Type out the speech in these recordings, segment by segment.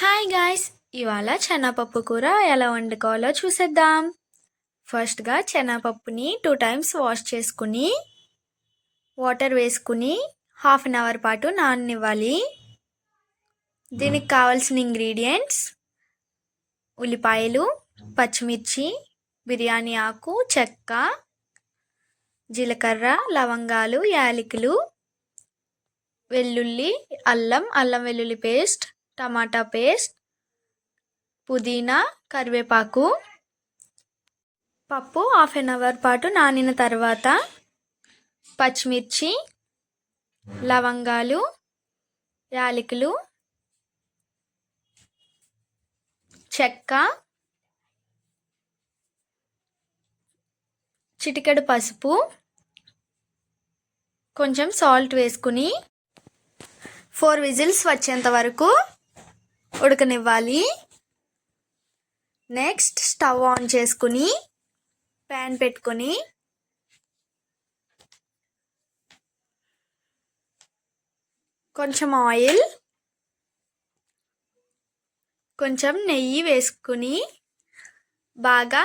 Hi guys, ఇవాళ శనగపప్పు కూర ఎలా వండుకోవాలో చూసేద్దాం. ఫస్ట్గా శనగపప్పుని 2 టైమ్స్ వాష్ చేసుకుని వాటర్ వేసుకుని హాఫ్ అన్ అవర్ పాటు నాననివ్వాలి. దీనికి కావాల్సిన ఇంగ్రీడియంట్స్: ఉల్లిపాయలు, పచ్చిమిర్చి, బిర్యానీ ఆకు, చెక్క, జీలకర్ర, లవంగాలు, యాలకులు, వెల్లుల్లి, అల్లం వెల్లుల్లి పేస్ట్, టమాటా పేస్ట్, పుదీనా, కరివేపాకు. పప్పు హాఫ్ అన్ అవర్ పాటు నానిన తర్వాత పచ్చిమిర్చి, లవంగాలు, యాలకులు, చెక్క, చిటికెడు పసుపు, కొంచెం సాల్ట్ వేసుకుని 4 విజిల్స్ వచ్చేంత వరకు ఉడకనివ్వాలి. నెక్స్ట్ స్టవ్ ఆన్ చేసుకుని ప్యాన్ పెట్టుకొని కొంచెం ఆయిల్, కొంచెం నెయ్యి వేసుకుని బాగా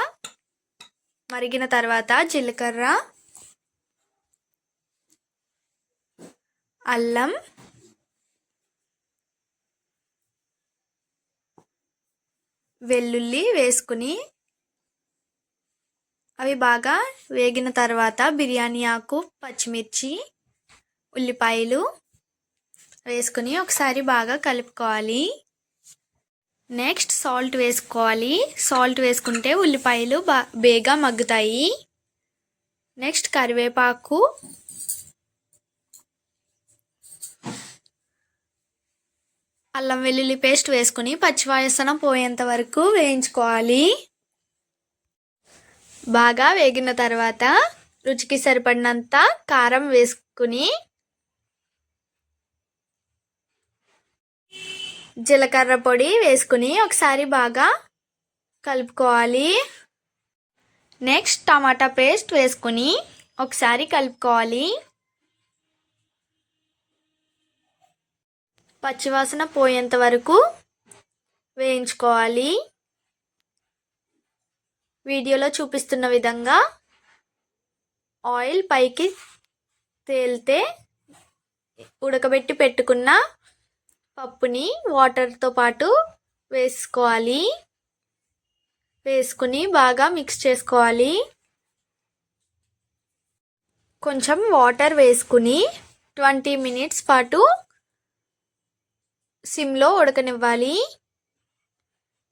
మరిగిన తర్వాత జీలకర్ర, అల్లం, వెల్లుల్లి వేసుకుని అవి బాగా వేగిన తర్వాత బిర్యానీ ఆకు, పచ్చిమిర్చి, ఉల్లిపాయలు వేసుకుని ఒకసారి బాగా కలుపుకోవాలి. నెక్స్ట్ సాల్ట్ వేసుకోవాలి. సాల్ట్ వేసుకుంటే ఉల్లిపాయలు బేగా మగ్గుతాయి. నెక్స్ట్ కరివేపాకు, అల్లం వెల్లుల్లి పేస్ట్ వేసుకుని పచ్చివాసన పోయేంత వరకు వేయించుకోవాలి. బాగా వేగిన తర్వాత రుచికి సరిపడినంత కారం వేసుకుని జీలకర్ర పొడి వేసుకుని ఒకసారి బాగా కలుపుకోవాలి. నెక్స్ట్ టమాటా పేస్ట్ వేసుకుని ఒకసారి కలుపుకోవాలి. పచ్చివాసన పోయేంత వరకు వేయించుకోవాలి. వీడియోలో చూపిస్తున్న విధంగా ఆయిల్ పైకి తేలితే ఉడకబెట్టి పెట్టుకున్న పప్పుని వాటర్తో పాటు వేసుకోవాలి. వేసుకుని బాగా మిక్స్ చేసుకోవాలి. కొంచెం వాటర్ వేసుకుని 20 మినిట్స్ పాటు సిమ్లో ఉడకనివ్వాలి.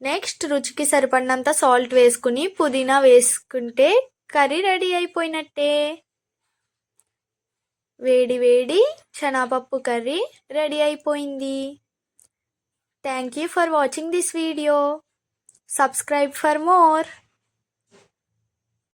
నెక్స్ట్ రుచికి సరిపడినంత సాల్ట్ వేసుకుని పుదీనా వేసుకుంటే కర్రీ రెడీ అయిపోయినట్టే. వేడి వేడి శనగపప్పు కర్రీ రెడీ అయిపోయింది. Thank you for watching this video. Subscribe for more.